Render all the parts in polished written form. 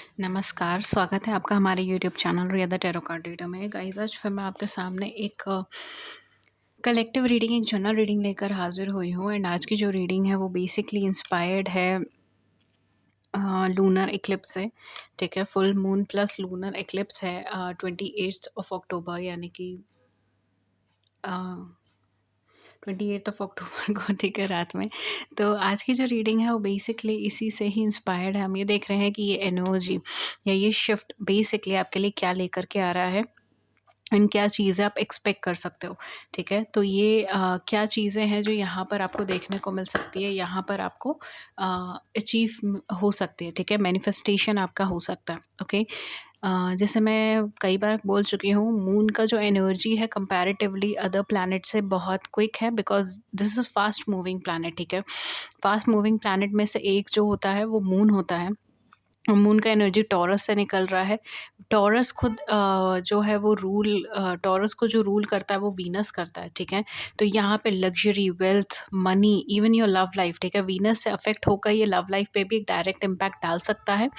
नमस्कार, स्वागत है आपका हमारे YouTube channel Riya the tarot card reader में। गाइस, आज फिर मैं आपके सामने एक कलेक्टिव रीडिंग, एक जनरल रीडिंग लेकर हाज़िर हुई हूँ। एंड आज की जो रीडिंग है वो बेसिकली इंस्पायर्ड है लूनर इक्लिप्स से। ठीक है, full moon plus lunar Eclipse है 28 ऑफ अक्टूबर, यानी कि 28 ऑफ अक्टूबर को, ठीक है, रात में। तो आज की जो रीडिंग है वो बेसिकली इसी से ही इंस्पायर्ड है। हम ये देख रहे हैं कि ये एनर्जी या ये शिफ्ट बेसिकली आपके लिए क्या लेकर के आ रहा है एंड क्या चीज़ें आप एक्सपेक्ट कर सकते हो। ठीक है, तो ये क्या चीज़ें हैं जो यहाँ पर आपको देखने को मिल सकती है, यहाँ पर आपको अचीव हो सकती है। ठीक है, मैनिफेस्टेशन आपका हो सकता है। ओके, जैसे मैं कई बार बोल चुकी हूँ, मून का जो एनर्जी है कंपैरेटिवली अदर प्लैनेट से बहुत क्विक है, because this is fast moving planet. ठीक है, फास्ट मूविंग प्लैनेट में से एक जो होता है वो मून होता है। मून का एनर्जी टॉरस से निकल रहा है। टॉरस खुद जो है वो टॉरस को जो रूल करता है वो वीनस करता है। ठीक है, तो यहाँ पे luxury, wealth, money, even your love life, ठीक है, वीनस से अफेक्ट होकर ये लव लाइफ पे भी एक डायरेक्ट इम्पैक्ट डाल सकता है।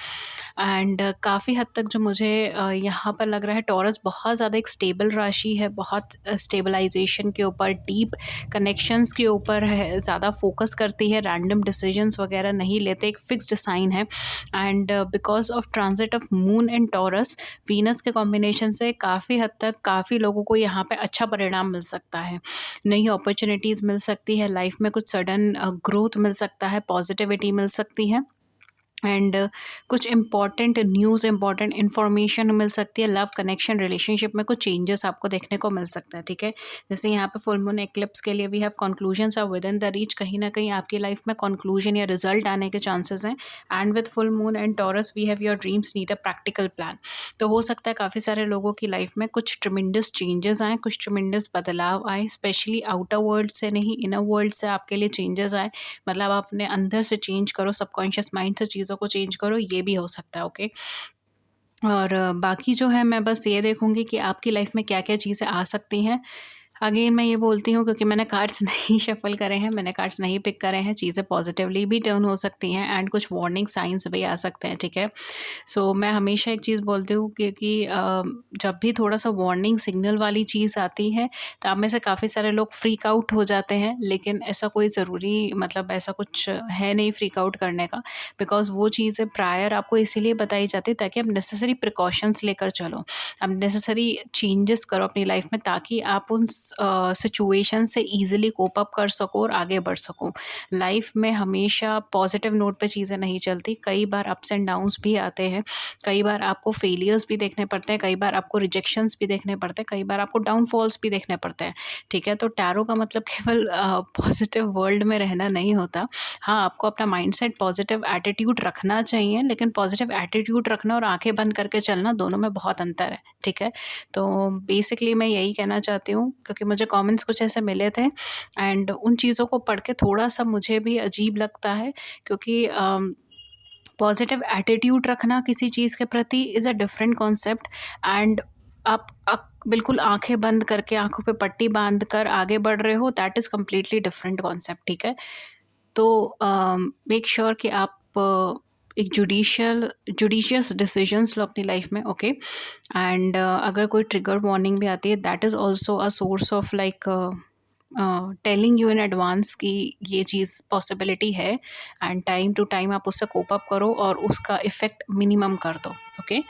एंड काफ़ी हद तक जो मुझे यहाँ पर लग रहा है, टॉरस बहुत ज़्यादा एक स्टेबल राशि है, बहुत स्टेबलाइजेशन के ऊपर, डीप कनेक्शंस के ऊपर है, ज़्यादा फोकस करती है, रैंडम डिसीजंस वगैरह नहीं लेते, एक फिक्स्ड साइन है। And because of transit of moon and taurus, Venus के कॉम्बिनेशन से काफ़ी हद तक काफ़ी लोगों को यहाँ पे अच्छा परिणाम मिल सकता है। नई अपॉर्चुनिटीज़ मिल सकती है लाइफ में, कुछ सडन ग्रोथ मिल सकता है, पॉजिटिविटी मिल सकती है। एंड कुछ इम्पॉर्टेंट न्यूज़, इम्पॉर्टेंट इन्फॉर्मेशन मिल सकती है। लव कनेक्शन, रिलेशनशिप में कुछ चेंजेस आपको देखने को मिल सकता है। ठीक है, जैसे यहाँ पे फुल मून एक्लिप्स के लिए we have conclusions are within the reach. कहीं ना कहीं आपकी लाइफ में कंक्लूजन या रिजल्ट आने के चांसेस हैं। And with full moon and Taurus we have your dreams need a practical plan. तो हो सकता है काफ़ी सारे लोगों की लाइफ में कुछ ट्रिमेंडस चेंजेस आए, कुछ ट्रिमेंडस बदलाव आए, स्पेशली आउटर वर्ल्ड से नहीं, इनर वर्ल्ड से आपके लिए चेंजेस आए। मतलब आप अपने अंदर से चेंज करो, सबकॉन्शियस माइंड से चीज़ों को चेंज करो, ये भी हो सकता है। ओके, और बाकी जो है मैं बस ये देखूँगी कि आपकी लाइफ में क्या-क्या चीज़ें आ सकती हैं। अगेन मैं ये बोलती हूँ, क्योंकि मैंने कार्ड्स नहीं शफ़ल करे हैं, मैंने कार्ड्स नहीं पिक करे हैं, चीज़ें पॉज़िटिवली भी टर्न हो सकती हैं एंड कुछ वार्निंग साइन्स भी आ सकते हैं। ठीक है? सो मैं हमेशा एक चीज़ बोलती हूँ, क्योंकि जब भी थोड़ा-सा वार्निंग सिग्नल वाली चीज़ आती है, तो आप में से काफ़ी सारे लोग फ्रीक आउट हो जाते हैं, लेकिन ऐसा कोई ज़रूरी, मतलब ऐसा कुछ है नहीं फ्रीक आउट करने का, बिकॉज़ वो चीज़ें प्रायर आपको इसीलिए बताई जाती है ताकि आप नेसेसरी प्रिकॉशंस लेकर चलो। आप नेसेसरी चेंजेस करो अपनी लाइफ में, ताकि आप उन सिचुएशन से ईज़िली कोप अप कर सको और आगे बढ़ सको। लाइफ में हमेशा पॉजिटिव नोट पे चीज़ें नहीं चलती, कई बार अप्स एंड डाउन्स भी आते हैं, कई बार आपको फेलियर्स भी देखने पड़ते हैं, कई बार आपको रिजेक्शंस भी देखने पड़ते हैं, कई बार आपको डाउनफॉल्स भी देखने पड़ते हैं। ठीक है, तो टैरो का मतलब केवल पॉजिटिव वर्ल्ड में रहना नहीं होता। हाँ, आपको अपना माइंडसेट, पॉजिटिव एटीट्यूड रखना चाहिए, लेकिन पॉजिटिव एटीट्यूड रखना और आंखें बंद करके चलना, दोनों में बहुत अंतर है। ठीक है, तो बेसिकली मैं यही कहना चाहती हूँ, क्योंकि मुझे कमेंट्स कुछ ऐसे मिले थे एंड उन चीज़ों को पढ़ के थोड़ा-सा मुझे भी अजीब लगता है, क्योंकि पॉजिटिव एटीट्यूड रखना किसी चीज़ के प्रति is a different concept. And आप बिल्कुल आँखें बंद करके, आँखों पे पट्टी बाँध कर आगे बढ़ रहे हो, that is completely different concept. ठीक है? तो मेक श्योर कि आप एक जुडिशियस डिसीजंस लो अपनी लाइफ में। ओके, एंड अगर कोई ट्रिगर वार्निंग भी आती है, that is also a source of like telling you in advance कि ये चीज़ पॉसिबिलिटी है, एंड टाइम टू टाइम आप उससे कोप अप करो और उसका इफ़ेक्ट मिनिमम कर दो। Okay,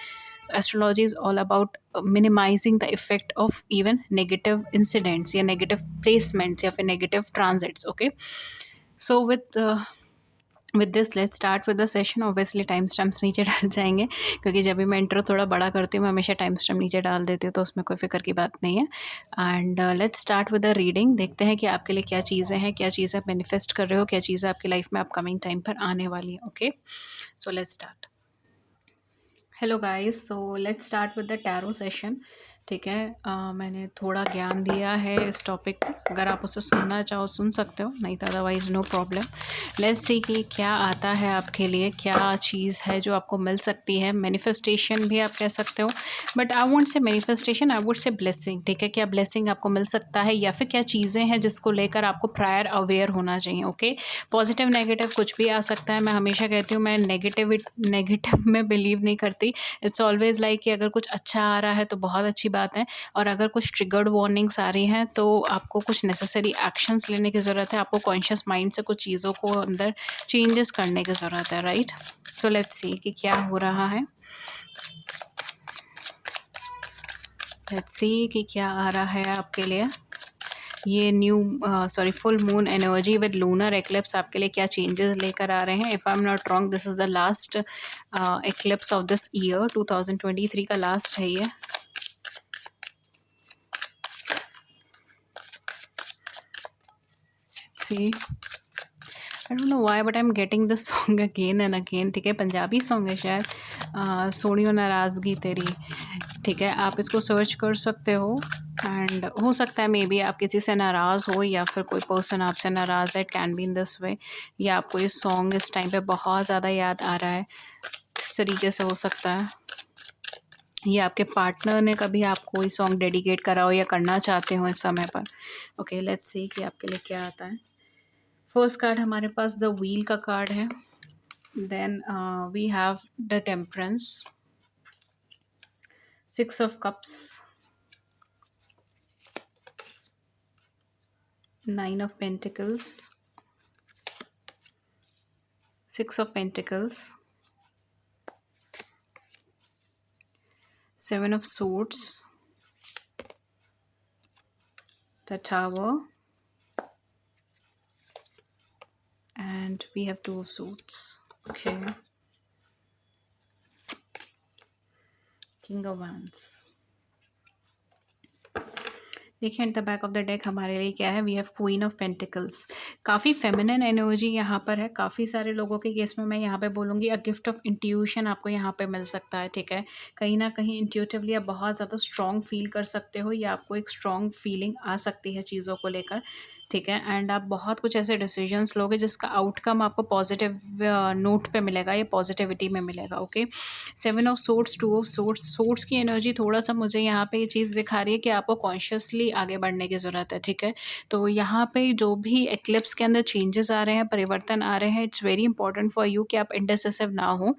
astrology is all about minimising the effect of even negative incidents या नेगेटिव प्लेसमेंट्स या फिर negative transits. Okay, so with this let's start with the session. Obviously time stamps नीचे डाल जाएंगे, क्योंकि जब भी मैं इंट्रो थोड़ा बड़ा करती हूँ, मैं हमेशा टाइम स्टैम्प नीचे डाल देती हूँ, तो उसमें कोई फिक्र की बात नहीं है। And let's start with the reading. देखते हैं कि आपके लिए क्या चीज़ें हैं, क्या चीज़ें आप मैनिफेस्ट कर रहे हो, क्या चीज़ें आपकी लाइफ में अपकमिंग टाइम पर आने वाली है। Okay, so let's start. Hello guys, so let's start with the tarot session. ठीक है। मैंने थोड़ा ज्ञान दिया है इस टॉपिक पर, अगर आप उसे सुनना चाहो सुन सकते हो, नहीं तो otherwise no problem. Let's see कि क्या आता है आपके लिए, क्या चीज़ है जो आपको मिल सकती है। मैनिफेस्टेशन भी आप कह सकते हो, but I won't say manifestation, I would say blessing. ठीक है, क्या ब्लेसिंग आपको मिल सकता है, या फिर क्या चीज़ें हैं जिसको लेकर आपको प्रायर अवेयर होना चाहिए। ओके, पॉजिटिव नेगेटिव कुछ भी आ सकता है। मैं हमेशा कहती हूँ, मैं नेगेटिव में बिलीव नहीं करती। इट्स ऑलवेज़ लाइक कि अगर कुछ अच्छा आ रहा है तो बहुत अच्छी बात है, और अगर कुछ ट्रिगर्ड वार्निंग्स आ रही हैं तो आपको कुछ नेसेसरी एक्शंस लेने की ज़रूरत है। आपको कॉन्शियस माइंड से कुछ चीज़ों को अंदर चेंजेस करने की ज़रूरत है, राइट। सो लेट्स सी कि क्या हो रहा है। लेट्स सी कि क्या आ रहा है आपके लिए। ये full moon energy with lunar eclipse आपके लिए क्या चेंजेस लेकर आ रहे हैं। If I am not wrong, this is the last eclipse of this year, 2023 का लास्ट है ये। See, I don't know why but I am getting this song again and again. ठीक है, पंजाबी सॉन्ग है शायद, सोनियो नाराज़गी तेरी। ठीक है, आप इसको सर्च कर सकते हो, एंड हो सकता है मे बी आप किसी से नाराज़ हो, या फिर कोई पर्सन आपसे नाराज़ है। It can be in this way, या आपको ये सॉन्ग इस टाइम पे बहुत ज़्यादा याद आ रहा है, इस तरीके से हो सकता है। या आपके पार्टनर ने कभी आपको ये सॉन्ग डेडिकेट करा हो, या करना चाहते हो इस समय पर। ओके, लेट्स सी कि आपके लिए क्या आता है। फर्स्ट कार्ड हमारे पास द व्हील का कार्ड है। Then we have the temperance, 6 of cups, 9 of pentacles, 6 of Pentacles, 7 of Swords, the Tower, and we have 2 of Swords. Okay. King of Wands. देखिए, at the back of the deck हमारे लिए क्या है। We have queen of pentacles. काफ़ी feminine energy यहाँ पर है। काफ़ी सारे लोगों के केस में मैं यहाँ पे बोलूँगी अ गिफ्ट ऑफ इंट्यूशन आपको यहाँ पे मिल सकता है। ठीक है, कहीं ना कहीं इंट्यूटिवली आप बहुत ज़्यादा स्ट्रॉन्ग फील कर सकते हो, या आपको एक स्ट्रॉन्ग फीलिंग आ सकती है चीज़ों को लेकर। ठीक है, एंड आप बहुत कुछ ऐसे डिसीजंस लोगे जिसका आउटकम आपको पॉजिटिव नोट पे मिलेगा, या पॉजिटिविटी में मिलेगा। Okay, 7 of swords, 2 of swords. Swords की एनर्जी थोड़ा सा मुझे यहाँ पे ये चीज़ दिखा रही है कि आपको कॉन्शियसली आगे बढ़ने की ज़रूरत है। ठीक है, तो यहाँ पे जो भी एक्लिप्स के अंदर चेंजेस आ रहे हैं, परिवर्तन आ रहे हैं, it's very important for you कि आप इंडिसिसिव ना हो,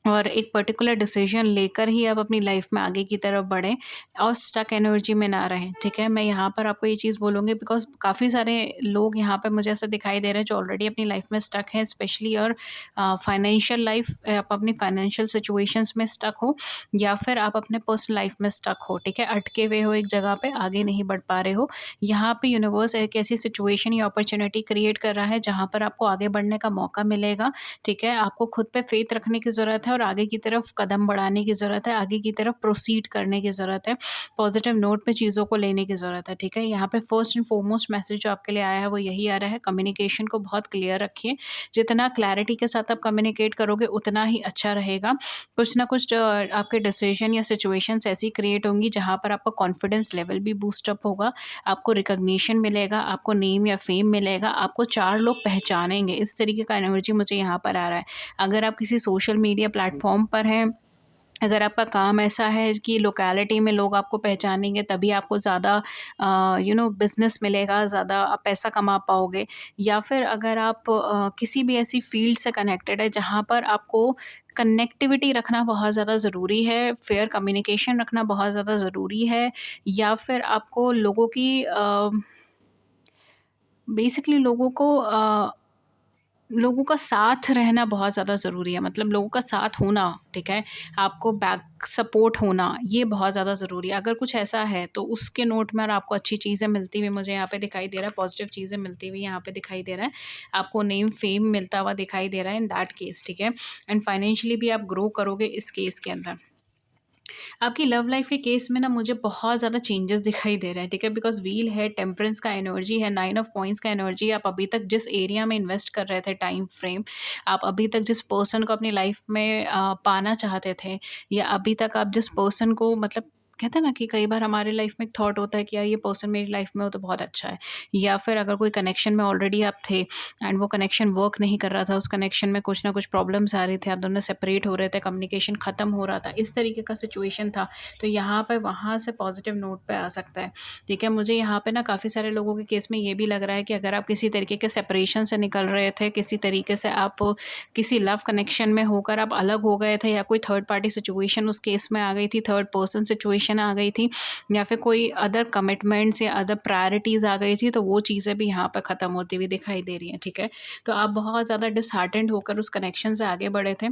और एक पर्टिकुलर डिसीजन लेकर ही आप अपनी लाइफ में आगे की तरफ बढ़ें, और स्टक एनर्जी में ना रहें। ठीक है, मैं यहाँ पर आपको ये चीज़ बोलूँगी बिकॉज काफ़ी सारे लोग यहाँ पर मुझे ऐसा दिखाई दे रहे हैं जो ऑलरेडी अपनी लाइफ में स्टक हैं, स्पेशली और फाइनेंशियल लाइफ, आप अपनी फाइनेंशियल सिचुएशंस में स्टक हो, या फिर आप अपने पर्सनल लाइफ में स्टक हो। ठीक है, अटके हुए हो एक जगह पे, आगे नहीं बढ़ पा रहे हो। यहाँ पे यूनिवर्स एक ऐसी सिचुएशन या अपॉर्चुनिटी क्रिएट कर रहा है जहाँ पर आपको आगे बढ़ने का मौका मिलेगा। ठीक है, आपको खुद पे फेथ रखने की ज़रूरत है, और आगे की तरफ कदम बढ़ाने की ज़रूरत है, आगे की तरफ प्रोसीड करने की ज़रूरत है, पॉजिटिव नोट पे चीज़ों को लेने की ज़रूरत है। ठीक है, यहाँ पे फर्स्ट एंड फॉरमोस्ट मैसेज जो आपके लिए आया है वो यही आ रहा है, कम्युनिकेशन को बहुत क्लियर रखिए। जितना क्लैरिटी के साथ आप कम्युनिकेट करोगे उतना ही अच्छा रहेगा। कुछ ना कुछ आपके डिसीजन या सिचुएशंस ऐसी क्रिएट होंगी जहाँ पर आपका कॉन्फिडेंस लेवल भी बूस्टअप होगा, आपको रिकग्निशन मिलेगा, आपको नेम या फेम मिलेगा, आपको 4 लोग पहचानेंगे। इस तरीके का एनर्जी मुझे यहाँ पर आ रहा है। अगर आप किसी सोशल मीडिया प्लेटफॉर्म पर हैं, अगर आपका काम ऐसा है कि लोकेलिटी में लोग आपको पहचानेंगे, तभी आपको ज़्यादा बिज़नेस मिलेगा, ज़्यादा आप पैसा कमा पाओगे। या फिर अगर आप किसी भी ऐसी फील्ड से कनेक्टेड है जहाँ पर आपको कनेक्टिविटी रखना बहुत ज़्यादा ज़रूरी है, फेयर कम्युनिकेशन रखना बहुत ज़्यादा ज़रूरी है, या फिर आपको लोगों की बेसिकली लोगों का साथ रहना बहुत ज़्यादा ज़रूरी है, मतलब लोगों का साथ होना। ठीक है, आपको बैक सपोर्ट होना, ये बहुत ज़्यादा ज़रूरी है। अगर कुछ ऐसा है तो उसके नोट में, और आपको अच्छी चीज़ें मिलती हुई मुझे यहाँ पे दिखाई दे रहा है, पॉजिटिव चीज़ें मिलती हुई यहाँ पे दिखाई दे रहा है, आपको नेम फेम मिलता हुआ दिखाई दे रहा है इन दैट केस। ठीक है, एंड फाइनेंशियली भी आप ग्रो करोगे इस केस के अंदर। आपकी लव लाइफ के केस में ना मुझे बहुत ज़्यादा चेंजेस दिखाई दे रहे हैं। ठीक है, बिकॉज व्हील है, टेम्परेंस का एनर्जी है, 9 ऑफ पॉइंट्स का एनर्जी। आप अभी तक जिस एरिया में इन्वेस्ट कर रहे थे टाइम फ्रेम, आप अभी तक जिस पर्सन को अपनी लाइफ में पाना चाहते थे, या अभी तक आप जिस पर्सन को मतलब कहते हैं ना कि कई बार हमारे लाइफ में एक थॉट होता है कि यार ये पर्सन मेरी लाइफ में हो तो बहुत अच्छा है, या फिर अगर कोई कनेक्शन में ऑलरेडी आप थे एंड वो कनेक्शन वर्क नहीं कर रहा था, उस कनेक्शन में कुछ ना कुछ प्रॉब्लम्स आ रही थे, आप दोनों सेपरेट हो रहे थे, कम्युनिकेशन ख़त्म हो रहा था, इस तरीके का सिचुएशन था, तो यहाँ पर वहाँ से पॉजिटिव नोट पे आ सकता है। ठीक है, मुझे यहाँ पे ना काफ़ी सारे लोगों के केस में ये भी लग रहा है कि अगर आप किसी तरीके के सेपरेशन से निकल रहे थे, किसी तरीके से आप किसी लव कनेक्शन में होकर आप अलग हो गए थे, या कोई थर्ड पार्टी सिचुएशन उस केस में आ गई थी, थर्ड पर्सन सिचुएशन आ गई थी, या फिर कोई अदर कमिटमेंट्स या अदर प्रायोरिटीज़ आ गई थी, तो वो चीज़ें भी यहाँ पर ख़त्म होती हुई दिखाई दे रही हैं। ठीक है, तो आप बहुत ज़्यादा डिसहार्टेंड होकर उस कनेक्शन से आगे बढ़े थे,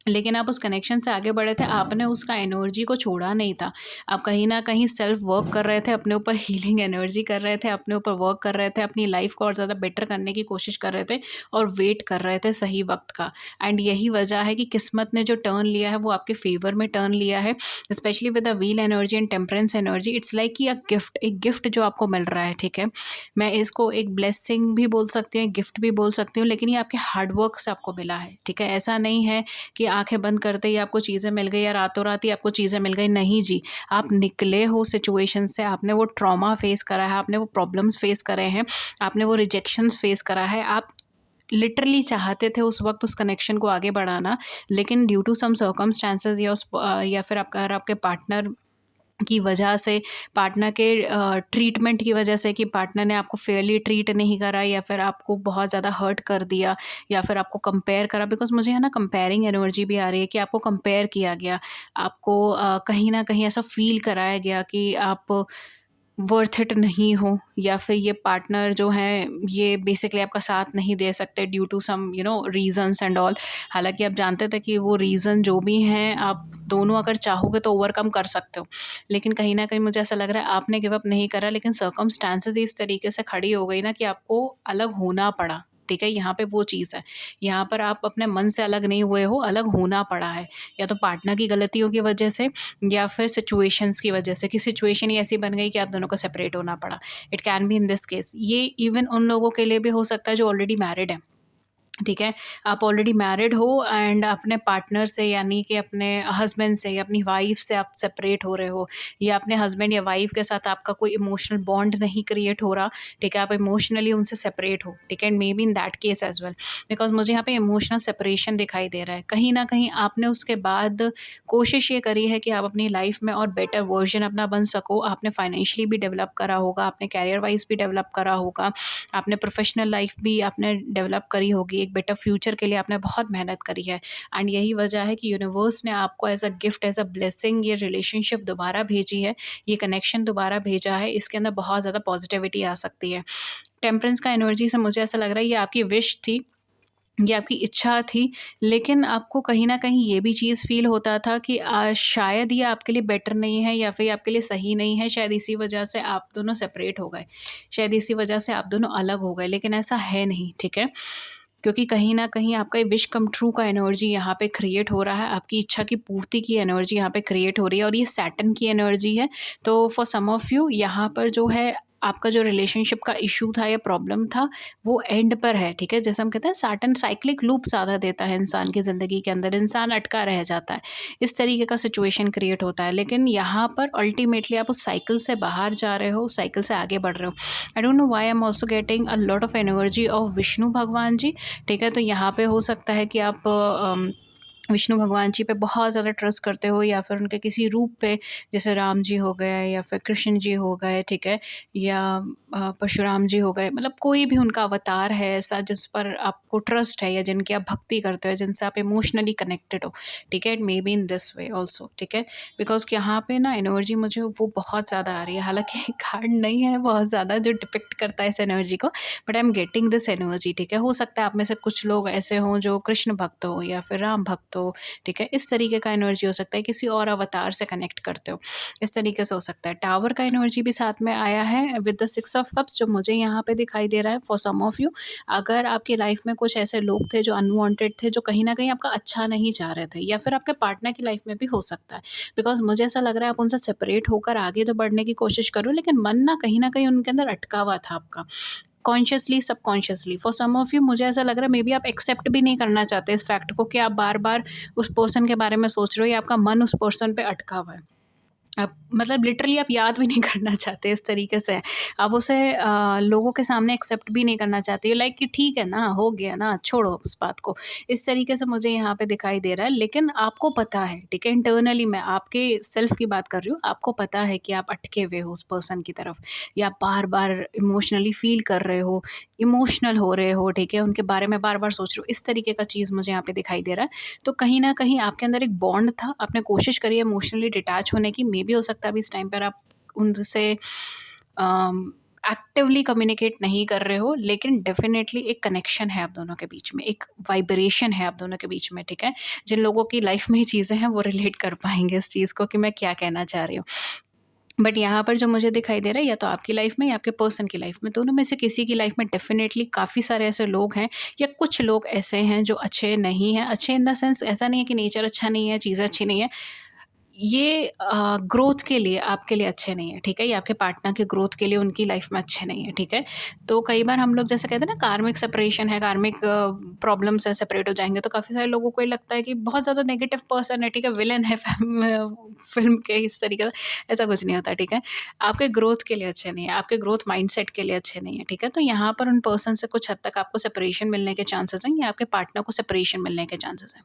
लेकिन आप उस कनेक्शन से आगे बढ़े थे, आपने उसका एनर्जी को छोड़ा नहीं था। आप कहीं न कहीं सेल्फ वर्क कर रहे थे, अपने ऊपर हीलिंग एनर्जी कर रहे थे, अपने ऊपर वर्क कर रहे थे, अपनी लाइफ़ को और ज़्यादा बेटर करने की कोशिश कर रहे थे और वेट कर रहे थे सही वक़्त का। एंड यही वजह है कि किस्मत ने जो टर्न लिया है, वो आपके फ़ेवर में टर्न लिया है, specially with the wheel energy and temperance energy. It's like कि एक गिफ्ट जो आपको मिल रहा है, ठीक है? मैं इसको एक ब्लेसिंग भी बोल सकती हूँ, एक गिफ्ट भी बोल सकती हूँ, लेकिन ये आपके हार्ड वर्क से आपको मिला है, ठीक है? ऐसा नहीं है कि आँखें बंद करते ही आपको चीज़ें मिल गई या रातों-रात ही आपको चीज़ें मिल गई, नहीं जी। आप निकले हो सिचुएशन से, आपने वो ट्रॉमा फेस करा है, आपने वो प्रॉब्लम्स फेस करे हैं, आपने वो रिजेक्शंस फेस करा है। आप लिटरली चाहते थे उस वक़्त उस कनेक्शन को आगे बढ़ाना, लेकिन ड्यू टू सम सर्कमस्टेंसेस या या फिर आपका अगर आपके पार्टनर की वजह से, पार्टनर के ट्रीटमेंट की वजह से, कि पार्टनर ने आपको फेयरली ट्रीट नहीं करा, या फिर आपको बहुत ज़्यादा हर्ट कर दिया, या फिर आपको कंपेयर करा, बिकॉज़ मुझे है ना कंपेयरिंग एनर्जी भी आ रही है कि आपको कंपेयर किया गया। आपको कहीं न कहीं ऐसा फ़ील कराया गया कि आप वर्थ इट नहीं हो, या फिर ये पार्टनर जो हैं ये बेसिकली आपका साथ नहीं दे सकते due to some reasons and all. हालाँकि आप जानते थे कि वो रीज़न जो भी हैं, आप दोनों अगर चाहोगे तो ओवरकम कर सकते हो। लेकिन कहीं न कहीं मुझे ऐसा लग रहा है आपने गिव अप नहीं करा, लेकिन सर्कमस्टेंसेस इस तरीके से खड़ी हो गई ना कि आपको अलग होना पड़ा। ठीक है? यहाँ पे वो चीज़ है। यहाँ पर आप अपने मन से अलग नहीं हुए हो, अलग होना पड़ा है। या तो पार्टनर की गलतियों की वजह से, या फिर सिचुएशंस की वजह से, कि सिचुएशन ही ऐसी बन गई कि आप दोनों को सेपरेट होना पड़ा। It can be in this case. ये इवन उन लोगों के लिए भी हो सकता है जो ऑलरेडी मैरिड हैं। ठीक है? आप ऑलरेडी मैरिड हो एंड अपने पार्टनर से, यानी कि अपने हस्बैंड से या अपनी वाइफ़ से आप सेपरेट हो रहे हो, या अपने हस्बैंड या वाइफ़ के साथ आपका कोई इमोशनल बॉन्ड नहीं क्रिएट हो रहा, ठीक है? आप इमोशनली उनसे सेपरेट हो, ठीक है? And may be in that case as well, because मुझे यहाँ पे इमोशनल सेपरेशन दिखाई दे रहा है। कहीं न कहीं आपने उसके बाद कोशिश ये करी है कि आप अपनी लाइफ़ में और बेटर वर्ज़न अपना बन सको। आपने फाइनेंशियली भी डेवलप करा होगा, आपने करियर वाइज़ भी डेवलप करा होगा, आपने प्रोफ़ेशनल लाइफ़ भी आपने डेवलप करी होगी, एक बेटर फ्यूचर के लिए आपने बहुत मेहनत करी है, एंड यही वजह है कि यूनिवर्स ने आपको as a gift, as a blessing ये रिलेशनशिप दोबारा भेजी है, ये कनेक्शन दोबारा भेजा है। इसके अंदर बहुत ज़्यादा पॉज़िटिविटी आ सकती है। टेम्परेंस का एनर्जी से मुझे ऐसा लग रहा है ये आपकी विश थी, ये आपकी इच्छा थी, लेकिन आपको कहीं न कहीं ये भी चीज़ फ़ील होता था कि शायद ये आपके लिए बेटर नहीं है, या फिर आपके लिए सही नहीं है, शायद इसी वजह से आप दोनों सेपरेट हो गए, शायद इसी वजह से आप दोनों अलग हो गए, लेकिन ऐसा है नहीं, ठीक है? क्योंकि कहीं न कहीं आपका ये विश कम ट्रू का एनर्जी यहाँ पे क्रिएट हो रहा है, आपकी इच्छा की पूर्ति की एनर्जी यहाँ पे क्रिएट हो रही है, और ये सैटर्न की एनर्जी है। तो फॉर सम ऑफ यू यहाँ पर जो है, आपका जो रिलेशनशिप का इश्यू था या प्रॉब्लम था, वो एंड पर है, ठीक है? जैसे हम कहते हैं सैटर्न साइक्लिक लूप ज़्यादा देता है इंसान की ज़िंदगी के अंदर, इंसान अटका रह जाता है। इस तरीके का सिचुएशन क्रिएट होता है, लेकिन यहाँ पर अल्टीमेटली आप उस साइकिल से बाहर जा रहे हो, उस साइकिल से आगे बढ़ रहे हो। आई don't know why I am also getting a lot of energy of Vishnu भगवान जी, ठीक है? तो यहाँ पे हो सकता है कि आप विष्णु भगवान जी पे बहुत ज़्यादा ट्रस्ट करते हो, या फिर उनके किसी रूप पे, जैसे राम जी हो गए, या फिर कृष्ण जी हो गए, ठीक है? या परशुराम जी हो गए, मतलब कोई भी उनका अवतार है ऐसा जिस पर आपको ट्रस्ट है, या जिनकी आप भक्ति करते हो, जिनसे आप इमोशनली कनेक्टेड हो, ठीक है? It may be in this way also, ठीक है? बिकॉज़ यहाँ पे ना एनर्जी मुझे वो बहुत ज़्यादा आ रही है, हालाँकि कार्ड नहीं है बहुत ज़्यादा जो डिपिक्ट करता है इस एनर्जी को, but I am getting this energy, ठीक है? हो सकता है आप में से कुछ लोग ऐसे हों जो कृष्ण भक्त हो, या फिर राम भक्त हो, ठीक है? इस तरीके का एनर्जी हो सकता है, किसी और अवतार से कनेक्ट करते हो, इस तरीके से हो सकता है। टावर का एनर्जी भी साथ में आया है विद द 6 ऑफ कप्स, जो मुझे यहाँ पे दिखाई दे रहा है फॉर सम ऑफ यू। अगर आपकी लाइफ में कुछ ऐसे लोग थे जो अनवांटेड थे, जो कहीं न कहीं आपका अच्छा नहीं चाह रहे थे, या फिर आपके पार्टनर की लाइफ में भी हो सकता है। बिकॉज़ मुझे ऐसा लग रहा है आप उनसे सेपरेट होकर आगे तो बढ़ने की कोशिश करो, लेकिन मन ना कहीं न कहीं उनके अंदर अटका हुआ था आपका। Consciously, subconsciously, for some of you मुझे ऐसा लग रहा है मे बी आप एक्सेप्ट भी नहीं करना चाहते इस फैक्ट को, कि आप बार-बार उस पर्सन के बारे में सोच रहे हो, या आपका मन उस पर्सन पे अटका हुआ है। आप मतलब लिटरली आप याद भी नहीं करना चाहते, इस तरीके से आप उसे लोगों के सामने एक्सेप्ट भी नहीं करना चाहते, लाइक कि ठीक है ना, हो गया ना, छोड़ो उस बात को। इस तरीके से मुझे यहाँ पे दिखाई दे रहा है, लेकिन आपको पता है, ठीक है, इंटरनली मैं आपके सेल्फ की बात कर रही हूँ, आपको पता है कि आप अटके हुए हो उस पर्सन की तरफ, या बार बार इमोशनली फील कर रहे हो, इमोशनल हो रहे हो, ठीक है, उनके बारे में बार बार सोच रहे हो, इस तरीके का चीज़ मुझे यहाँ पे दिखाई दे रहा है। तो कहीं न कहीं आपके अंदर एक बॉन्ड था, आपने कोशिश करी इमोशनली डिटैच होने की, मेबी हो सकता है अभी इस टाइम पर आप उनसे एक्टिवली कम्युनिकेट नहीं कर रहे हो, लेकिन डेफ़िनेटली एक कनेक्शन है आप दोनों के बीच में, एक वाइब्रेशन है आप दोनों के बीच में, ठीक है? जिन लोगों की लाइफ़ में ये चीज़ें हैं, वो रिलेट कर पाएँगे इस चीज़ को कि मैं क्या कहना चाह रही हूँ। बट यहाँ पर जो मुझे दिखाई दे रहा है, या तो आपकी लाइफ में या आपके पर्सन की लाइफ में, दोनों में से किसी की लाइफ में डेफिनेटली काफ़ी सारे ऐसे लोग हैं, या कुछ लोग ऐसे हैं जो अच्छे नहीं हैं। अच्छे इन द सेंस, ऐसा नहीं है कि नेचर अच्छा नहीं है, चीज़ें अच्छी नहीं है, ये ग्रोथ के लिए आपके लिए अच्छे नहीं है, ठीक है? ये आपके पार्टनर के ग्रोथ के लिए उनकी लाइफ में अच्छे नहीं है, ठीक है? तो कई बार हम लोग जैसे कहते हैं ना, कार्मिक सेपरेशन है, कार्मिक प्रॉब्लम से सेपरेट हो जाएँगे, तो काफ़ी सारे लोगों को ये लगता है कि बहुत ज़्यादा नेगेटिव पर्सन है, ठीक है? विलेन है फ़िल्म के, इस तरीके से। ऐसा कुछ नहीं होता, ठीक है? आपके ग्रोथ के लिए अच्छे नहीं है, आपके ग्रोथ माइंडसेट के लिए अच्छे नहीं है, ठीक है? तो यहाँ पर उन पर्सन से कुछ हद तक आपको सेपरेशन मिलने के चांसेस हैं, या आपके पार्टनर को सेपरेशन मिलने के चांसेस हैं।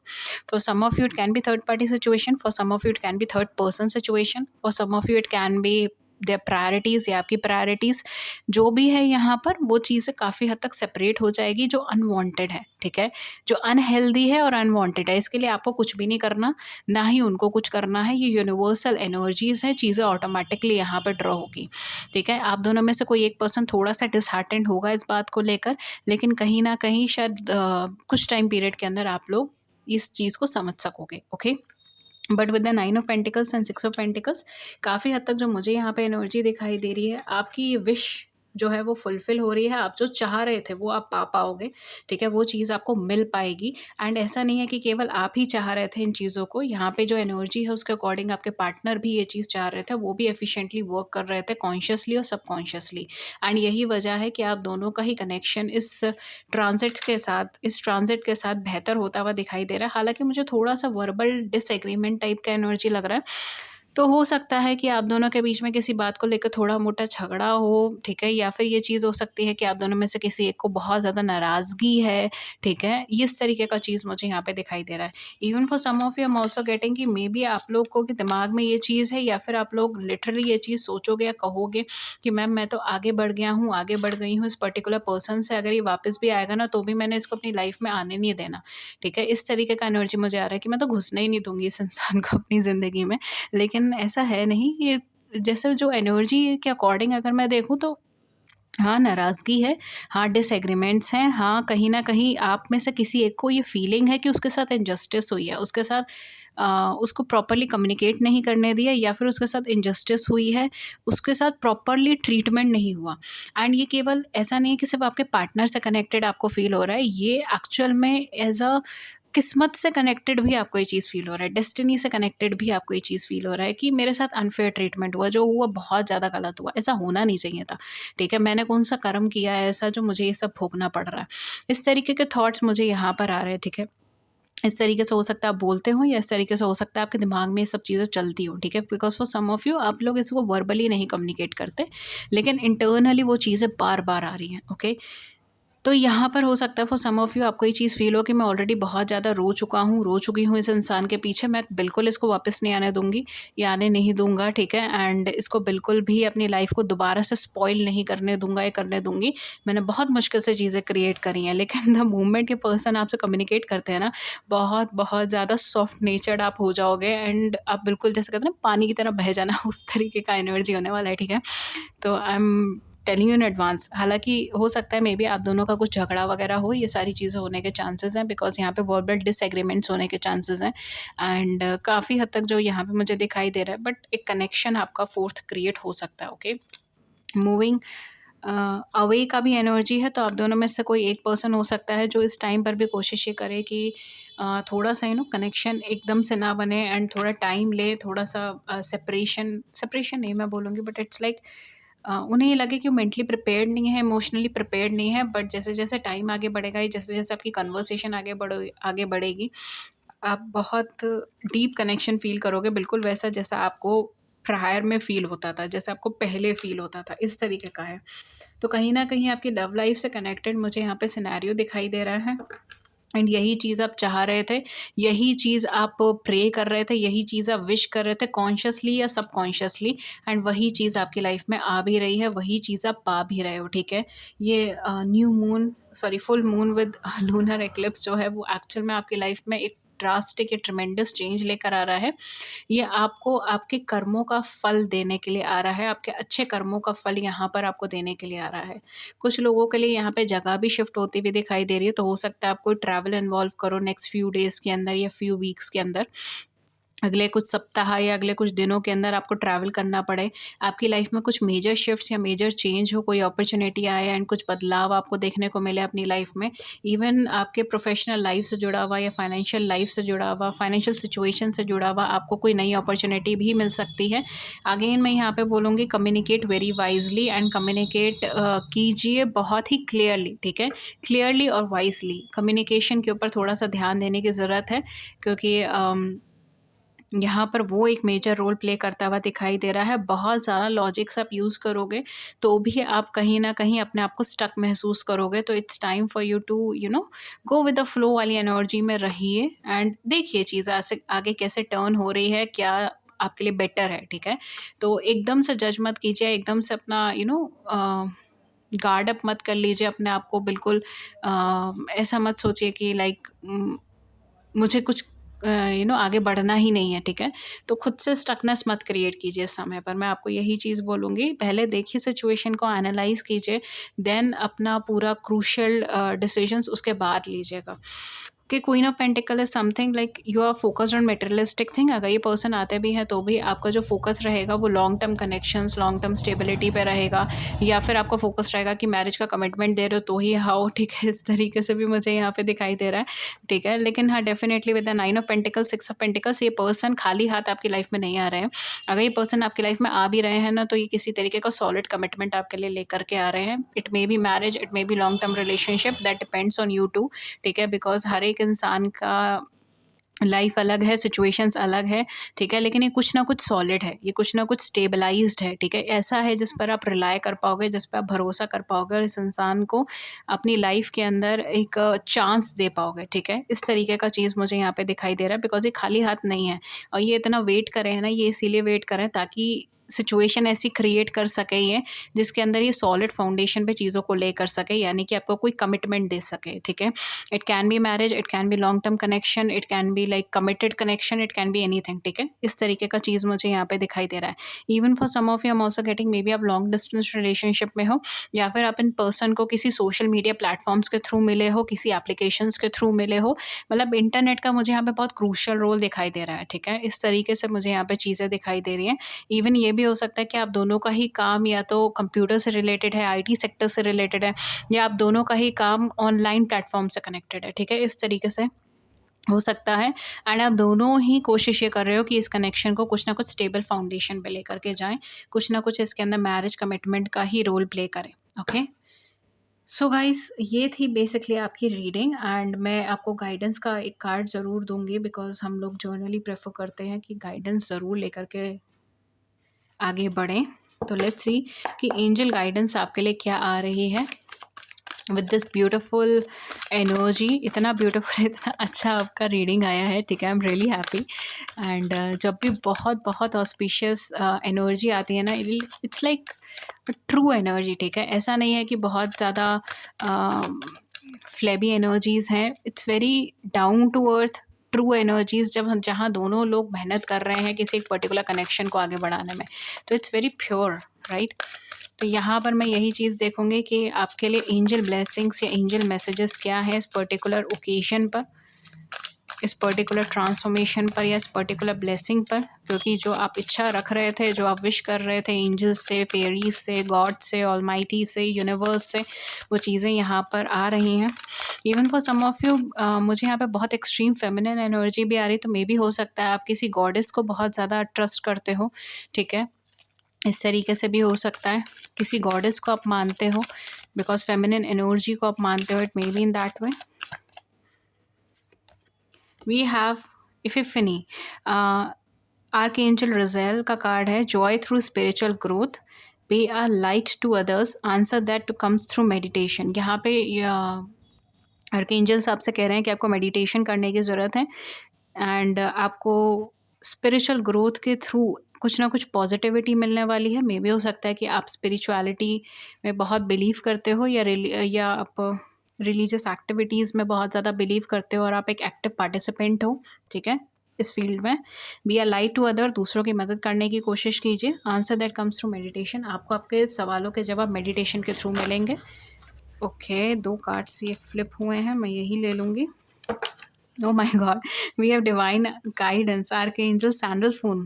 For some of you, it can be third party situation. For some of you, it can be third person situation. For some of you, it can be their priorities या आपकी priorities, जो भी है यहाँ पर, वो चीज़ें काफ़ी हद तक सेपरेट हो जाएगी, जो अनवांटेड है, ठीक है? जो अनहेल्दी है और अनवांटेड है, इसके लिए आपको कुछ भी नहीं करना, ना ही उनको कुछ करना है। ये यूनिवर्सल एनर्जीज़ हैं, चीज़ें ऑटोमेटिकली यहाँ पर ड्रॉ होगी, ठीक है? आप दोनों में से कोई एक पर्सन थोड़ा-सा डिसहार्टेंड होगा इस बात को लेकर, लेकिन कहीं न कहीं शायद कुछ टाइम पीरियड के अंदर आप लोग इस चीज़ को समझ सकोगे, okay? But with the 9 of pentacles and 6 of pentacles, काफ़ी हद तक जो मुझे यहाँ पे एनर्जी दिखाई दे रही है, आपकी ये विश जो है वो फुलफ़िल हो रही है। आप जो चाह रहे थे वो आप पा पाओगे, ठीक है? वो चीज़ आपको मिल पाएगी। एंड ऐसा नहीं है कि केवल आप ही चाह रहे थे इन चीज़ों को, यहाँ पे जो एनर्जी है उसके अकॉर्डिंग आपके पार्टनर भी ये चीज़ चाह रहे थे, वो भी एफिशिएंटली वर्क कर रहे थे, कॉन्शियसली और सबकॉन्शियसली। एंड यही वजह है कि आप दोनों का ही कनेक्शन इस ट्रांज़िट के साथ बेहतर होता हुआ दिखाई दे रहा है। हालाँकि मुझे थोड़ा-सा वर्बल डिसएग्रीमेंट टाइप का एनर्जी लग रहा है। तो हो सकता है कि आप दोनों के बीच में किसी बात को लेकर थोड़ा-मोटा झगड़ा हो, ठीक है? या फिर ये चीज़ हो सकती है कि आप दोनों में से किसी एक को बहुत ज़्यादा नाराज़गी है, ठीक है? इस तरीके का चीज़ मुझे यहाँ पे दिखाई दे रहा है। Even for some of you, I am also getting कि मेबी आप लोगों के दिमाग में ये चीज़ है, या फिर आप लोग लिटरली ये चीज़ सोचोगे या कहोगे कि मैम मैं तो आगे बढ़ गया हूँ, आगे बढ़ गई हूँ इस पर्टिकुलर पर्सन से, अगर ये वापस भी आएगा ना, तो भी मैंने इसको अपनी लाइफ़ में आने नहीं देना, ठीक है? इस तरीके का एनर्जी मुझे आ रहा है कि मैं तो घुसने ही नहीं दूँगी इस इंसान को अपनी ज़िंदगी में। लेकिन ऐसा है नहीं, ये जैसे जो एनर्जी के अकॉर्डिंग अगर मैं देखूँ, तो हाँ, नाराज़गी है, हाँ, डिसएग्रीमेंट्स हैं, हाँ, कहीं न कहीं आप में से किसी एक को ये फीलिंग है कि उसके साथ इनजस्टिस हुई है, उसके साथ उसको प्रॉपर्ली कम्युनिकेट नहीं करने दिया, या फिर उसके साथ इनजस्टिस हुई है, उसके साथ प्रॉपर्ली ट्रीटमेंट नहीं हुआ। एंड ये केवल ऐसा नहीं है कि सिर्फ़ आपके पार्टनर से कनेक्टेड आपको फ़ील हो रहा है, ये एक्चुअल में एज़ अ किस्मत से कनेक्टेड भी आपको ये चीज़ फ़ील हो रहा है, डेस्टिनी से कनेक्टेड भी आपको ये चीज़ फ़ील हो रहा है कि मेरे साथ अनफ़ेयर ट्रीटमेंट हुआ, जो हुआ बहुत ज़्यादा गलत हुआ, ऐसा होना नहीं चाहिए था, ठीक है? मैंने कौन-सा कर्म किया है ऐसा जो मुझे ये सब भोगना पड़ रहा है? इस तरीके के थॉट्स मुझे यहाँ पर आ रहे हैं, ठीक है? इस तरीके से हो सकता है आप बोलते हो, या इस तरीके से हो सकता है आपके दिमाग में ये सब चीज़ें चलती हों, ठीक है? Because for some of you, आप लोग इसको वर्बली नहीं कम्युनिकेट करते, लेकिन इंटरनली वो चीज़ें बार-बार आ रही हैं, ओके? तो यहाँ पर हो सकता है फॉर सम ऑफ यू आपको ये चीज़ फ़ील हो कि मैं ऑलरेडी बहुत ज़्यादा रो चुकी हूँ इस इंसान के पीछे, मैं बिल्कुल इसको वापस नहीं आने दूँगी, या आने नहीं दूँगा, ठीक है? एंड इसको बिल्कुल भी अपनी लाइफ़ को दोबारा से स्पॉइल नहीं करने दूँगा या करने दूँगी। मैंने बहुत मुश्किल से चीज़ें क्रिएट करी हैं, लेकिन द मोमेंट ये पर्सन आपसे कम्युनिकेट करते हैं ना, बहुत ज़्यादा सॉफ्ट नेचर्ड आप हो जाओगे, एंड आप बिल्कुल जैसे कहते हैं ना, पानी की तरह बह जाना, उस तरीके का एनर्जी होने वाला है, ठीक है? तो I am telling you in advance. हालाँकि हो सकता है मेबी आप दोनों का कुछ झगड़ा वगैरह हो, ये सारी चीज़ें होने के चांसेस हैं, बिकॉज़ यहाँ पे वर्बल डिसएग्रीमेंट्स होने के चांसेस हैं। एंड काफ़ी हद तक जो यहाँ पे मुझे दिखाई दे रहा है, बट एक कनेक्शन आपका फोर्थ क्रिएट हो सकता है, ओके? मूविंग अवे का भी एनर्जी है, तो आप दोनों में से कोई एक पर्सन हो सकता है जो इस टाइम पर भी कोशिश ये करे कि थोड़ा-सा कनेक्शन एकदम से ना बने, एंड थोड़ा टाइम ले, थोड़ा-सा सेपरेशन सेपरेशन नहीं मैं बोलूँगी, बट इट्स लाइक उन्हें ये लगे कि वो मेंटली प्रिपेयर्ड नहीं है, इमोशनली प्रिपेयर्ड नहीं है, बट जैसे-जैसे टाइम आगे बढ़ेगा, या जैसे-जैसे आपकी कन्वर्सेशन आगे बढ़ेगी, आप बहुत डीप कनेक्शन फ़ील करोगे, बिल्कुल वैसा जैसा आपको प्रायर में फ़ील होता था, जैसे आपको पहले फ़ील होता था, इस तरीके का है। तो कहीं न कहीं आपकी लव लाइफ़ से कनेक्टेड मुझे यहाँ पे सिनेरियो दिखाई दे रहा है। एंड यही चीज़ आप चाह रहे थे, यही चीज़ आप प्रे कर रहे थे, यही चीज़ आप विश कर रहे थे कॉन्शियसली या सबकॉन्शियसली, एंड वही चीज़ आपकी लाइफ में आ भी रही है, वही चीज़ आप पा भी रहे हो, ठीक है? ये new moon, sorry, full moon with lunar eclipse जो है वो एक्चुअल में आपकी लाइफ में एक ड्रास्टिक या ट्रेमेंडस चेंज लेकर आ रहा है। ये आपको आपके कर्मों का फल देने के लिए आ रहा है, आपके अच्छे कर्मों का फल यहाँ पर आपको देने के लिए आ रहा है। कुछ लोगों के लिए यहाँ पे जगह भी शिफ्ट होती हुई दिखाई दे रही है, तो हो सकता है आप कोई ट्रैवल इन्वॉल्व करो नेक्स्ट फ्यू डेज़ के अंदर या फ्यू वीक्स के अंदर। अगले कुछ सप्ताह या अगले कुछ दिनों के अंदर आपको ट्रैवल करना पड़े, आपकी लाइफ में कुछ मेजर शिफ्ट्स या मेजर चेंज हो, कोई अपॉर्च्युनिटी आए एंड कुछ बदलाव आपको देखने को मिले अपनी लाइफ में। इवन आपके प्रोफेशनल लाइफ से जुड़ा हुआ या फाइनेंशियल लाइफ से जुड़ा हुआ, फाइनेंशियल सिचुएशन से जुड़ा हुआ आपको कोई नई अपॉर्च्युनिटी भी मिल सकती है। अगेन मैं यहाँ पे बोलूँगी, communicate very wisely and communicate कीजिए बहुत ही क्लियरली, ठीक है? क्लियरली और वाइज़ली कम्युनिकेशन के ऊपर थोड़ा-सा ध्यान देने की ज़रूरत है, क्योंकि यहाँ पर वो एक मेजर रोल प्ले करता हुआ दिखाई दे रहा है। बहुत ज़्यादा लॉजिक्स आप यूज़ करोगे, तो भी आप कहीं न कहीं अपने आप को स्टक महसूस करोगे। तो it's time for you to go with the flow वाली एनर्जी में रहिए एंड देखिए चीज़ आसे आगे कैसे टर्न हो रही है, क्या आपके लिए बेटर है, ठीक है? तो एकदम से जज मत कीजिए, एकदम से अपना गार्ड अप मत कर लीजिए अपने आप को बिल्कुल। ऐसा मत सोचिए कि लाइक मुझे कुछ आगे बढ़ना ही नहीं है, ठीक है? तो खुद से स्टकनेस मत क्रिएट कीजिए इस समय पर, मैं आपको यही चीज़ बोलूँगी। पहले देखिए सिचुएशन को एनालाइज़ कीजिए, देन अपना पूरा क्रूशियल डिसीजंस उसके बाद लीजिएगा। कि queen of pentacle is something like you are focused on materialistic thing. अगर ये पर्सन आते भी हैं तो भी आपका जो फोकस रहेगा वो long term connections, long term stability पे रहेगा, या फिर आपका फोकस रहेगा कि मैरिज का कमिटमेंट दे रहे हो तो ही हाओ, ठीक है? इस तरीके से भी मुझे यहाँ पे दिखाई दे रहा है, ठीक है? लेकिन हाँ, definitely with the 9 of pentacles, 6 of pentacles, ये पर्सन खाली हाथ आपकी लाइफ में नहीं आ रहे हैं। अगर ये पर्सन आपकी लाइफ में आ भी रहे हैं ना, तो ये किसी तरीके का सॉलिड कमिटमेंट आपके लिए लेकर के आ रहे हैं। It may be marriage, it may be long term relationship, that depends on you too, ठीक है? बिकॉज़ हर एक इंसान का लाइफ अलग है, सिचुएशंस अलग है, ठीक है? लेकिन ये कुछ ना कुछ सॉलिड है, ये कुछ ना कुछ स्टेबलाइज़्ड है, ठीक है? ऐसा है जिस पर आप रिलाय कर पाओगे, जिस पे आप भरोसा कर पाओगे और इस इंसान को अपनी लाइफ के अंदर एक चांस दे पाओगे, ठीक है? इस तरीके का चीज़ मुझे यहाँ पे दिखाई दे रहा है, बिकॉज़ ये खाली हाथ नहीं है और ये इतना वेट कर रहे हैं ना, ये इसीलिए वेट कर रहे हैं ताकि सिचुएशन ऐसी क्रिएट कर सके ये, जिसके अंदर ये सॉलिड फाउंडेशन पे चीज़ों को ले कर सके, यानी कि आपको कोई कमिटमेंट दे सके, ठीक है? It can be marriage, it can be long term connection, it can be like committed connection, it can be anything, ठीक है? इस तरीके का चीज़ मुझे यहाँ पे दिखाई दे रहा है। Even for some of you I am also getting, maybe आप लॉन्ग डिस्टेंस रिलेशनशिप में हो, या फिर आप इन पर्सन को किसी सोशल मीडिया प्लेटफॉर्म्स के थ्रू मिले हो, किसी एप्लीकेशंस के थ्रू मिले हो। मतलब इंटरनेट का मुझे यहाँ पे बहुत क्रूशियल रोल दिखाई दे रहा है, ठीक है? इस तरीके से मुझे यहाँ पे चीज़ें दिखाई दे रही हैं। इवन ये भी हो सकता है कि आप दोनों का ही काम या तो कंप्यूटर से रिलेटेड है, आईटी सेक्टर से रिलेटेड है, या आप दोनों का ही काम ऑनलाइन प्लेटफ़ॉर्म से कनेक्टेड है, ठीक है? इस तरीके से हो सकता है, एंड आप दोनों ही कोशिश ये कर रहे हो कि इस कनेक्शन को कुछ ना कुछ स्टेबल फाउंडेशन पे लेकर के जाएँ, कुछ ना कुछ इसके अंदर मैरिज कमिटमेंट का ही रोल प्ले करें, ओके? सो गाइज़, ये थी बेसिकली आपकी रीडिंग एंड मैं आपको गाइडेंस का एक कार्ड ज़रूर दूँगी, बिकॉज़ हम लोग जर्नली प्रेफ़र करते हैं कि गाइडेंस ज़रूर लेकर के आगे बढ़ें। तो लेट्स सी कि एंजल गाइडेंस आपके लिए क्या आ रही है विद दिस ब्यूटीफुल एनर्जी। इतना ब्यूटीफुल, इतना अच्छा आपका रीडिंग आया है, ठीक है? I am really happy. And जब भी बहुत बहुत ऑस्पिशियस एनर्जी आती है ना, इट्स लाइक ट्रू एनर्जी, ठीक है? ऐसा नहीं है कि बहुत ज़्यादा फ्लेबी एनर्जीज़ हैं, it's very down to earth true energies, जब हम जहाँ दोनों लोग मेहनत कर रहे हैं किसी एक पर्टिकुलर कनेक्शन को आगे बढ़ाने में, तो इट्स वेरी प्योर, राइट? तो यहाँ पर मैं यही चीज़ देखूँगी कि आपके लिए एंजल ब्लेसिंग्स या एंजल मैसेजेस क्या है इस पर्टिकुलर ओकेजन पर, इस पर्टिकुलर ट्रांसफॉर्मेशन पर, या इस पर्टिकुलर ब्लेसिंग पर, क्योंकि जो आप इच्छा रख रहे थे, जो आप विश कर रहे थे एंजल्स से, फेरीज से, गॉड से, ऑलमाइटी से, यूनिवर्स से, वो चीज़ें यहाँ पर आ रही हैं। Even for some of you मुझे यहाँ पे बहुत एक्सट्रीम फेमिनिन एनर्जी भी आ रही है, तो मे बी हो सकता है आप किसी गॉडेस को बहुत ज़्यादा ट्रस्ट करते हो, ठीक है? इस तरीके से भी हो सकता है, किसी गॉडेस को आप मानते हो, बिकॉज फेमिनिन एनर्जी को आप मानते हो, it may be in that way. We have epiphany. Archangel Raziel का कार्ड है, joy through spiritual growth, be a light to others, answer that comes through meditation. यहाँ पे आर्कएंजल्स आपसे कह रहे हैं कि आपको मेडिटेशन करने की ज़रूरत है एंड आपको स्पिरिचुअल ग्रोथ के थ्रू कुछ ना कुछ पॉजिटिविटी मिलने वाली है। मे बी हो सकता है कि आप स्पिरिचुअलिटी में बहुत बिलीव करते हो या आप रिलीजियस एक्टिविटीज़ में बहुत ज़्यादा बिलीव करते हो और आप एक एक्टिव पार्टिसिपेंट हो, ठीक है, इस फील्ड में। Be a light to other, दूसरों की मदद करने की कोशिश कीजिए। Answer that comes through meditation, आपको आपके सवालों के जवाब मेडिटेशन के थ्रू मिलेंगे। ओके, 2 कार्ड्स ये फ्लिप हुए हैं, मैं यही ले लूँगी। Oh my God, we have divine guidance, Archangel Sandalphon.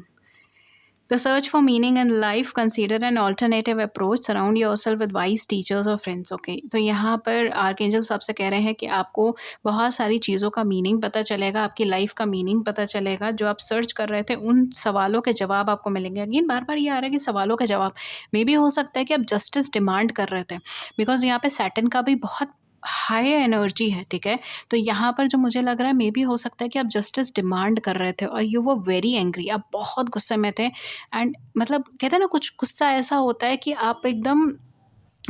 The search for meaning in life, consider an alternative approach, surround yourself with wise teachers or friends. Okay, तो यहाँ पर आर्कएंजल्स आपसे कह रहे हैं कि आपको बहुत सारी चीज़ों का मीनिंग पता चलेगा, आपकी लाइफ का मीनिंग पता चलेगा, जो आप सर्च कर रहे थे उन सवालों के जवाब आपको मिलेंगे। अगेन बार बार ये आ रहा है कि सवालों के जवाब, मे बी हो सकता है कि आप जस्टिस डिमांड कर रहे थे, बिकॉज यहाँ पे सैटर्न का भी बहुत हाई एनर्जी है, ठीक है। तो यहाँ पर जो मुझे लग रहा है, मे बी हो सकता है कि आप जस्टिस डिमांड कर रहे थे और यू वो वेरी एंग्री, आप बहुत गुस्से में थे एंड मतलब कहते हैं ना, कुछ गुस्सा ऐसा होता है कि आप एकदम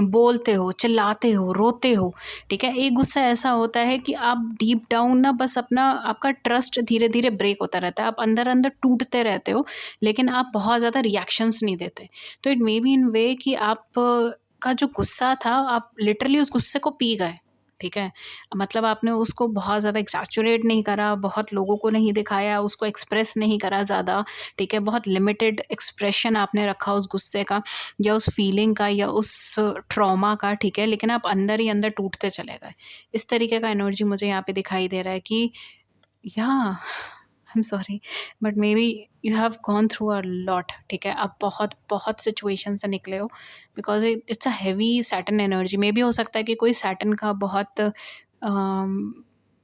बोलते हो, चिल्लाते हो, रोते हो, ठीक है। एक गुस्सा ऐसा होता है कि आप डीप डाउन ना बस अपना आपका ट्रस्ट धीरे-धीरे ब्रेक होता रहता है। आप अंदर-अंदर टूटते रहते हो, लेकिन आप बहुत ज़्यादा रिएक्शंस नहीं देते। तो इट मे बी इन वे कि आप का जो गुस्सा था, आप लिटरली उस गुस्से को पी गए, ठीक है। मतलब आपने उसको बहुत ज़्यादा एक्सैचुरेट नहीं करा, बहुत लोगों को नहीं दिखाया, उसको एक्सप्रेस नहीं करा ज़्यादा, ठीक है। बहुत लिमिटेड एक्सप्रेशन आपने रखा उस गुस्से का या उस फीलिंग का या उस ट्रॉमा का, ठीक है, लेकिन आप अंदर ही अंदर टूटते चले गए। इस तरीके का एनर्जी मुझे यहाँ पे दिखाई दे रहा है कि या I am sorry but may be you have gone through a lot, ठीक है। आप बहुत बहुत सिचुएशन से निकले हो, because it's a heavy Saturn energy. May be हो सकता है कि कोई सैटर्न का बहुत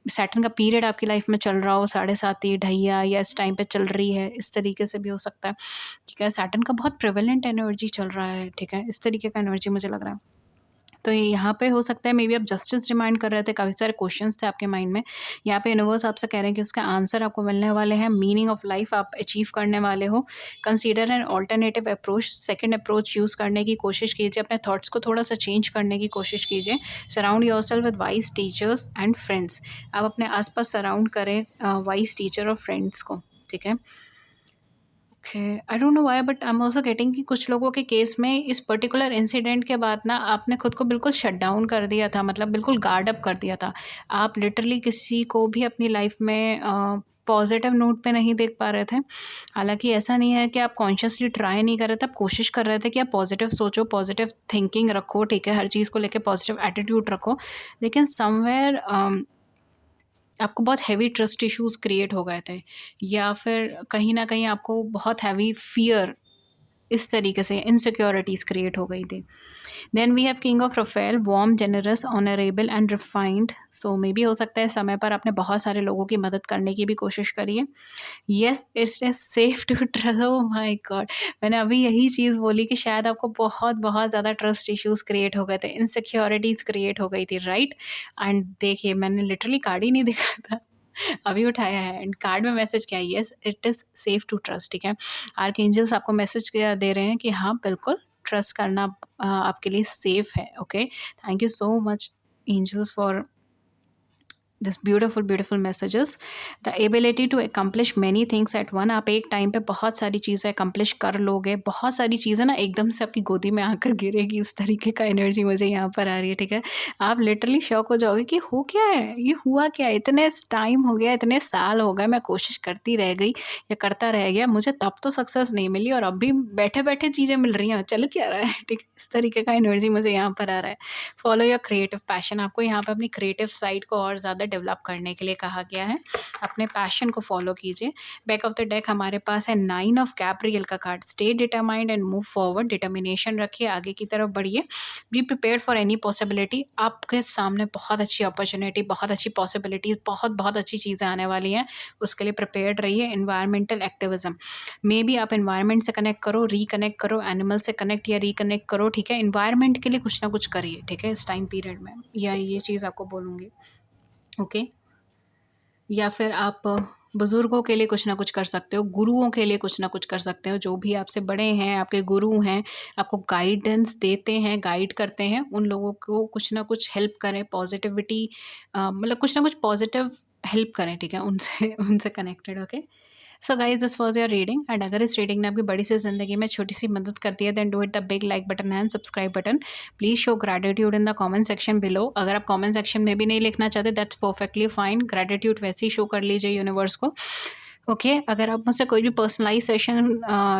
सैटर्न का पीरियड आपकी लाइफ में चल रहा हो, 7.5 ढैया या इस टाइम पे चल रही है, इस तरीके से भी हो सकता है, ठीक है। सैटर्न का बहुत प्रिवेलेंट एनर्जी चल रहा है, ठीक है, इस तरीके का एनर्जी मुझे लग रहा है। तो यहाँ पे हो सकता है मे बी आप जस्टिस डिमांड कर रहे थे, काफ़ी सारे क्वेश्चंस थे आपके माइंड में। यहाँ पे यूनिवर्स आपसे कह रहे हैं कि उसका आंसर आपको मिलने वाले हैं, मीनिंग ऑफ लाइफ आप अचीव करने वाले हो। Consider an alternative approach, second approach use करने की कोशिश कीजिए, अपने थॉट्स को थोड़ा सा चेंज करने की कोशिश कीजिए। Surround yourself with wise teachers and friends, आप अपने आसपास सराउंड करें वाइज टीचर और फ्रेंड्स को, ठीक है। Okay, I don't know why but I am also getting कि कुछ लोगों के केस में इस पर्टिकुलर इंसिडेंट के बाद ना आपने खुद को बिल्कुल शट डाउन कर दिया था, मतलब बिल्कुल गार्ड अप कर दिया था। आप लिटरली किसी को भी अपनी लाइफ में पॉजिटिव नोट पे नहीं देख पा रहे थे। हालाँकि ऐसा नहीं है कि आप कॉन्शियसली ट्राई नहीं कर रहे थे, आप कोशिश कर रहे थे कि आप पॉजिटिव सोचो, पॉजिटिव थिंकिंग रखो, ठीक है, हर चीज़ को लेके पॉजिटिव एटीट्यूड रखो। लेकिन समव्हेयर आपको बहुत हैवी ट्रस्ट इश्यूज़ क्रिएट हो गए थे या फिर कहीं न कहीं आपको बहुत हैवी फ़ियर, इस तरीके से इनसिक्योरिटीज़ क्रिएट हो गई थी। Then we have king of raffle, warm, generous, honourable and refined. So maybe हो सकता है समय पर आपने बहुत सारे लोगों की मदद करने की भी कोशिश करी है। Yes, it is safe to trust, oh my god! मैंने अभी यही चीज़ बोली कि शायद आपको बहुत बहुत ज़्यादा ट्रस्ट इश्यूज़ क्रिएट हो गए थे, इनसिक्योरिटीज़ क्रिएट हो गई थी, राइट? एंड देखिए, मैंने लिटरली कार्ड ही नहीं देखा था, अभी उठाया है एंड कार्ड में मैसेज क्या है, yes it is safe to trust, ठीक है। आर्कएंजल्स आपको मैसेज क्या दे रहे हैं कि हाँ, बिल्कुल ट्रस्ट करना आपके लिए सेफ है, okay. Thank you so much angels for this beautiful beautiful messages. The ability to accomplish many things at one, आप एक टाइम पे बहुत सारी चीज़ें अकम्प्लिश कर लोगे, बहुत सारी चीज़ें ना एकदम से आपकी गोदी में आकर गिरेगी, इस तरीके का एनर्जी मुझे यहाँ पर आ रही है, ठीक है। आप लिटरली शॉक हो जाओगे कि हो क्या है, ये हुआ क्या है, इतने टाइम हो गया, इतने साल हो गए, मैं कोशिश करती रह गई या करता रह गया, मुझे तब तो सक्सेस नहीं मिली और अब भी बैठे बैठे चीज़ें मिल रही हैं, चल क्या रहा है, ठीक है, इस तरीके का एनर्जी मुझे यहाँ पर आ रहा है। फॉलो योर क्रिएटिव पैशन, आपको यहाँ पे अपनी क्रिएटिव साइड को और ज़्यादा डेवलप करने के लिए कहा गया है, अपने पैशन को फॉलो कीजिए। बैक ऑफ द डेक हमारे पास है 9 ऑफ कैप्रियल का card, stay determined and move forward, determination रखिए, आगे की तरफ बढ़िए, be prepared for any possibility, आपके सामने बहुत अच्छी अपॉर्चुनिटी, बहुत अच्छी पॉसिबिलिटीज, बहुत बहुत अच्छी चीज़ें आने वाली हैं, उसके लिए प्रिपेयर्ड रहिए। इन्वायरमेंटल एक्टिविज्म, मे बी आप इन्वायरमेंट से कनेक्ट करो, रिकनेक्ट करो, एनिमल से कनेक्ट या रिकनेक्ट करो, ठीक है। इन्वायरमेंट के लिए कुछ ना कुछ करिए, ठीक है, इस टाइम पीरियड में, या ये चीज़ आपको बोलूँगी, ओके। या फिर आप बुज़ुर्गों के लिए कुछ ना कुछ कर सकते हो, गुरुओं के लिए कुछ ना कुछ कर सकते हो, जो भी आपसे बड़े हैं, आपके गुरु हैं, आपको गाइडेंस देते हैं, गाइड करते हैं, उन लोगों को कुछ ना कुछ हेल्प करें, पॉज़िटिविटी मतलब कुछ ना कुछ पॉज़िटिव हेल्प करें, ठीक है? उनसे उनसे connected okay. So guys this was your reading and अगर इस रीडिंग ने आपकी बड़ी सी ज़िंदगी में छोटी-सी मदद कर दी है then do hit the big like button and subscribe button. Please show gratitude in the comment section below. अगर आप कमेंट सेक्शन में भी नहीं लिखना चाहते दैट्स परफेक्टली फाइन। ग्रैटिट्यूड वैसे ही शो कर लीजिए यूनिवर्स को। ओके अगर आप मुझसे कोई भी पर्सनलाइज़ सेशन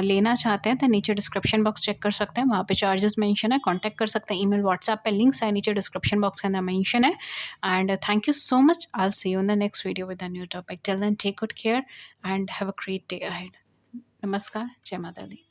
लेना चाहते हैं तो नीचे डिस्क्रिप्शन बॉक्स चेक कर सकते हैं, वहाँ पे चार्जेस मेंशन है, कॉन्टैक्ट कर सकते हैं, ईमेल, व्हाट्सएप पे लिंक्स है नीचे डिस्क्रिप्शन बॉक्स के अंदर मेंशन है। And thank you so much. I will see you in the next video with a new topic. Till then take good care and have a great day ahead. नमस्कार, जय माता दी।